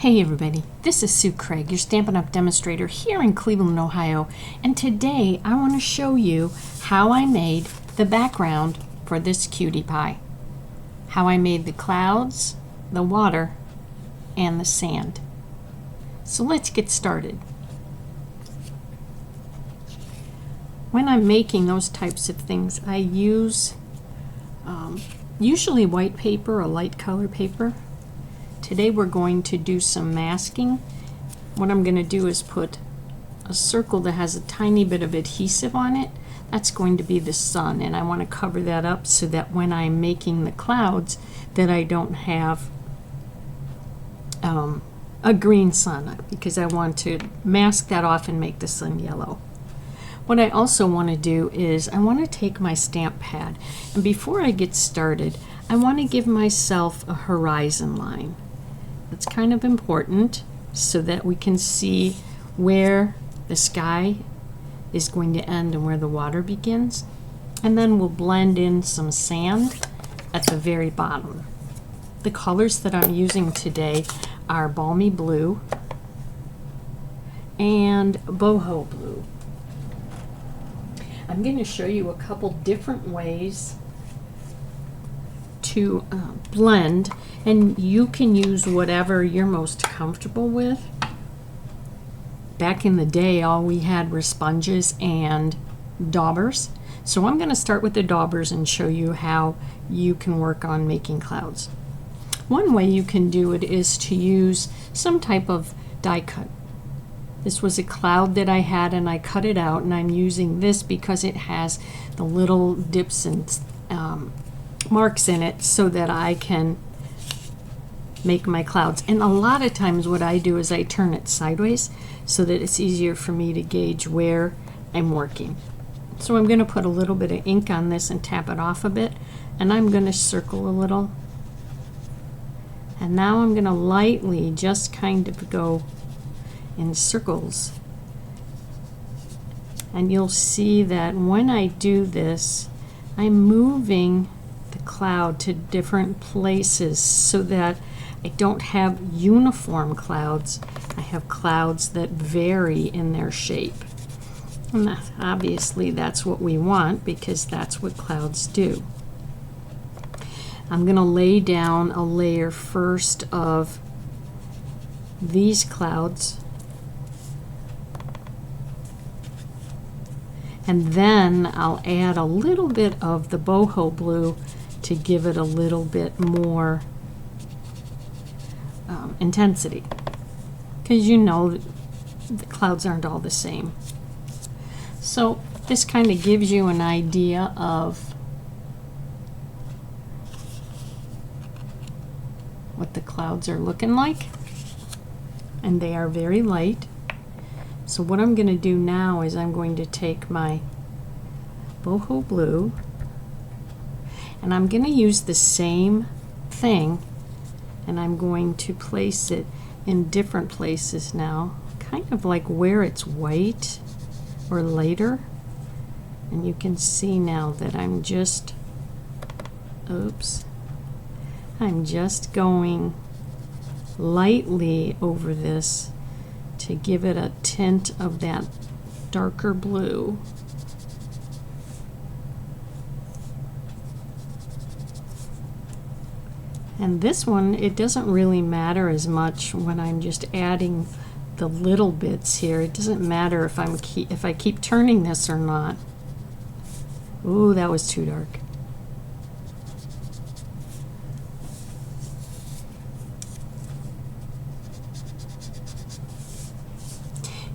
Hey everybody, this is Sue Craig, your Stampin' Up! Demonstrator here in Cleveland, Ohio, and today I want to show you how I made the background for this cutie pie. How I made the clouds, the water, and the sand. So let's get started. When I'm making those types of things, I use usually white paper or light color paper. Today we're going to do some masking. What I'm going to do is put a circle that has a tiny bit of adhesive on it. That's going to be the sun, and I want to cover that up so that when I'm making the clouds that I don't have a green sun, because I want to mask that off and make the sun yellow. What I also want to do is I want to take my stamp pad, and before I get started I want to give myself a horizon line. It's kind of important so that we can see where the sky is going to end and where the water begins. And then we'll blend in some sand at the very bottom. The colors that I'm using today are Balmy Blue and Boho Blue. I'm going to show you a couple different ways to blend, and you can use whatever you're most comfortable with. Back in the day, all we had were sponges and daubers. So I'm going to start with the daubers and show you how you can work on making clouds. One way you can do it is to use some type of die cut. This was a cloud that I had and I cut it out, and I'm using this because it has the little dips and marks in it so that I can make my clouds. And a lot of times what I do is I turn it sideways so that it's easier for me to gauge where I'm working. So I'm going to put a little bit of ink on this and tap it off a bit, and I'm going to circle a little. And now I'm going to lightly just kind of go in circles, and you'll see that when I do this I'm moving the cloud to different places so that I don't have uniform clouds. I have clouds that vary in their shape, and obviously that's what we want because that's what clouds do. I'm going to lay down a layer first of these clouds, and then I'll add a little bit of the Boho Blue to give it a little bit more intensity, because you know the clouds aren't all the same. So this kind of gives you an idea of what the clouds are looking like, and they are very light. So what I'm going to do now is I'm going to take my Boho Blue, and I'm going to use the same thing, and I'm going to place it in different places now, kind of like where it's white or lighter. And you can see now that I'm just going lightly over this to give it a tint of that darker blue. And this one, it doesn't really matter as much when I'm just adding the little bits here. It doesn't matter if I keep turning this or not. Ooh, that was too dark.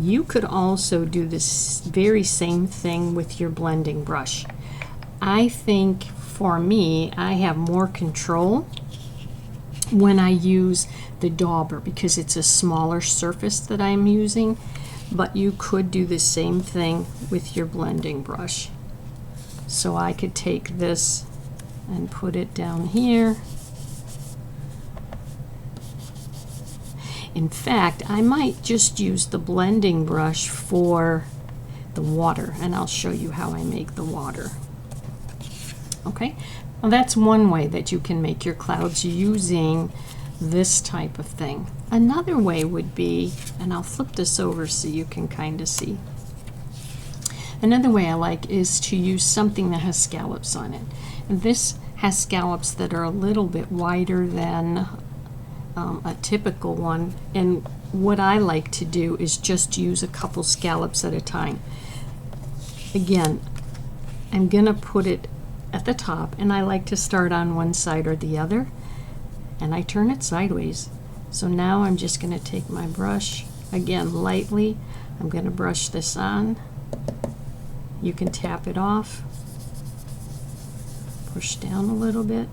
You could also do this very same thing with your blending brush. I think for me, I have more control when I use the dauber because it's a smaller surface that I'm using, but you could do the same thing with your blending brush. So I could take this and put it down here. In fact, I might just use the blending brush for the water, and I'll show you how I make the water. Okay, well, that's one way that you can make your clouds using this type of thing. Another way would be, and I'll flip this over so you can kind of see. Another way I like is to use something that has scallops on it. And this has scallops that are a little bit wider than a typical one. And what I like to do is just use a couple scallops at a time. Again, I'm gonna put it at the top, and I like to start on one side or the other, and I turn it sideways. So now I'm just gonna take my brush, again lightly, I'm gonna brush this on. You can tap it off, push down a little bit,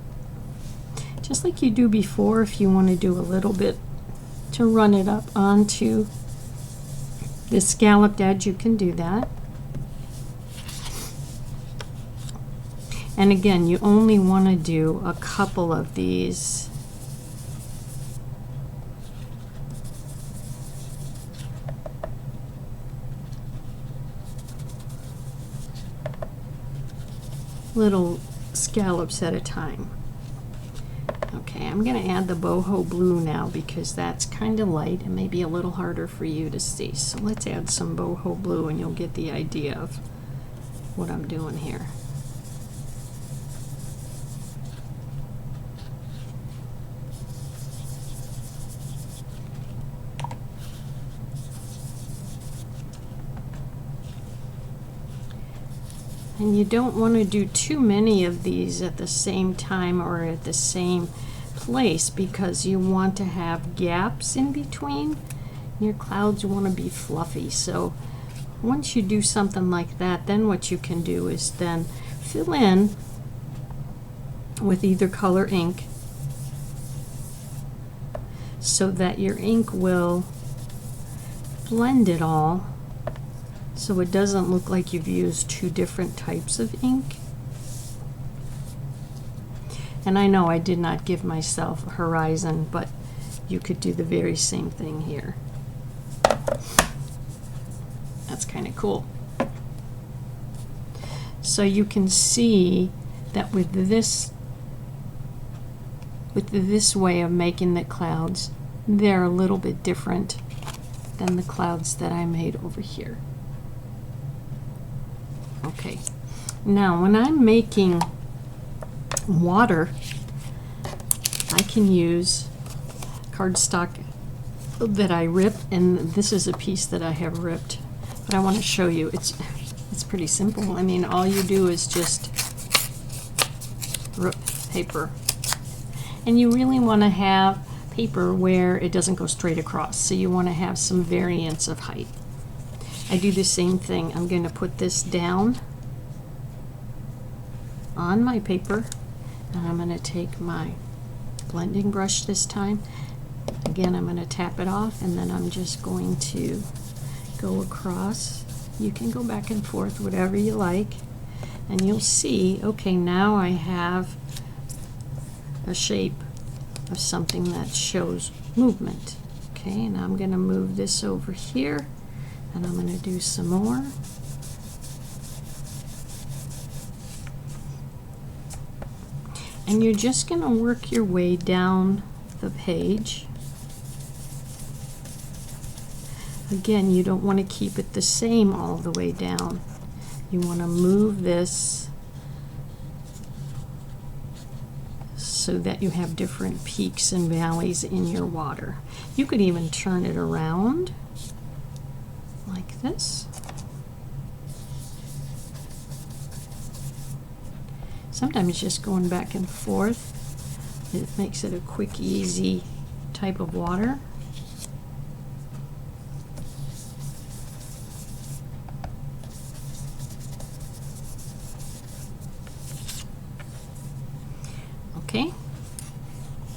just like you do before. If you want to do a little bit to run it up onto the scalloped edge, you can do that. And again, you only want to do a couple of these. Little scallops at a time. Okay, I'm going to add the Boho Blue now because that's kind of light and maybe a little harder for you to see. So let's add some Boho Blue and you'll get the idea of what I'm doing here. And you don't want to do too many of these at the same time or at the same place because you want to have gaps in between. Your clouds want to be fluffy. So once you do something like that, then what you can do is then fill in with either color ink so that your ink will blend it all, so it doesn't look like you've used two different types of ink. And I know I did not give myself a horizon, but you could do the very same thing here. That's kind of cool. So you can see that with this way of making the clouds, they're a little bit different than the clouds that I made over here. Okay, now when I'm making water, I can use cardstock that I rip, and this is a piece that I have ripped, but I want to show you. It's pretty simple. I mean, all you do is just rip paper, and you really want to have paper where it doesn't go straight across, so you want to have some variance of height. I do the same thing. I'm going to put this down on my paper, and I'm going to take my blending brush this time. Again, I'm going to tap it off, and then I'm just going to go across. You can go back and forth, whatever you like, and you'll see, okay, now I have a shape of something that shows movement. Okay, and I'm going to move this over here, and I'm going to do some more. And you're just going to work your way down the page. Again, you don't want to keep it the same all the way down. You want to move this so that you have different peaks and valleys in your water. You could even turn it around like this. Sometimes just going back and forth, it makes it a quick, easy type of water. Okay,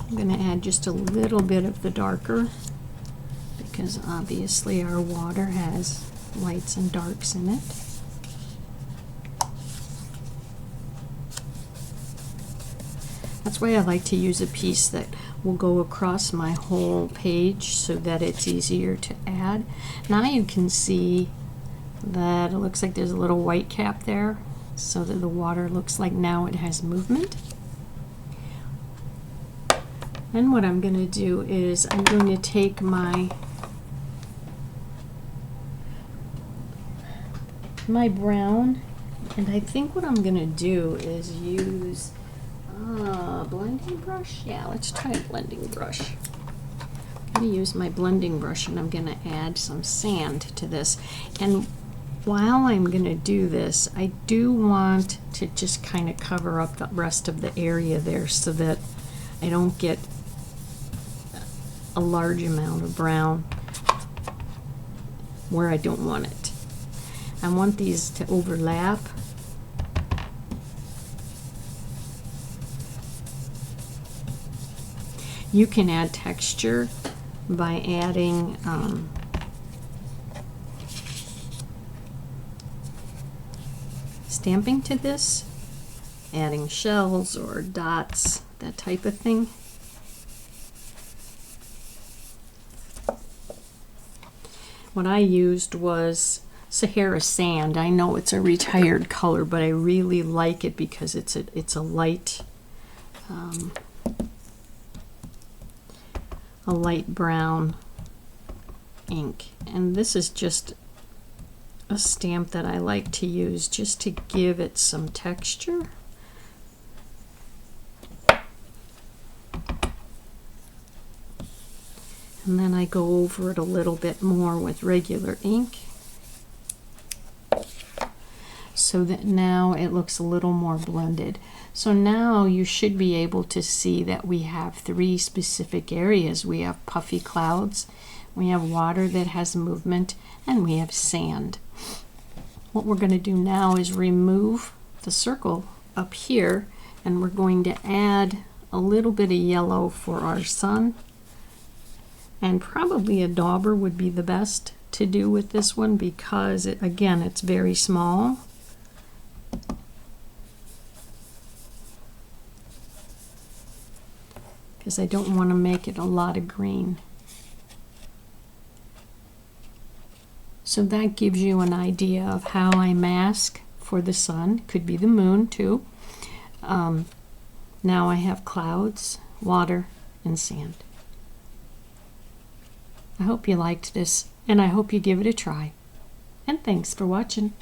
I'm going to add just a little bit of the darker because obviously our water has lights and darks in it. That's why I like to use a piece that will go across my whole page so that it's easier to add. Now you can see that it looks like there's a little white cap there, so that the water looks like now it has movement. And what I'm going to do is I'm going to take my brown, and I think what I'm going to do is use a blending brush. Yeah, let's try a blending brush. I'm going to use my blending brush, and I'm going to add some sand to this. And while I'm going to do this, I do want to just kind of cover up the rest of the area there so that I don't get a large amount of brown where I don't want it. I want these to overlap. You can add texture by adding stamping to this, adding shells or dots, that type of thing. What I used was Sahara sand. I know it's a retired color, but I really like it because it's a light brown ink. And this is just a stamp that I like to use just to give it some texture. And then I go over it a little bit more with regular ink so that now it looks a little more blended. So now you should be able to see that we have three specific areas. We have puffy clouds, we have water that has movement, and we have sand. What we're going to do now is remove the circle up here, and we're going to add a little bit of yellow for our sun. And probably a dauber would be the best to do with this one because, again, it's very small. Because I don't want to make it a lot of green. So that gives you an idea of how I mask for the sun. Could be the moon too. Now I have clouds, water, and sand. I hope you liked this, and I hope you give it a try. And thanks for watching.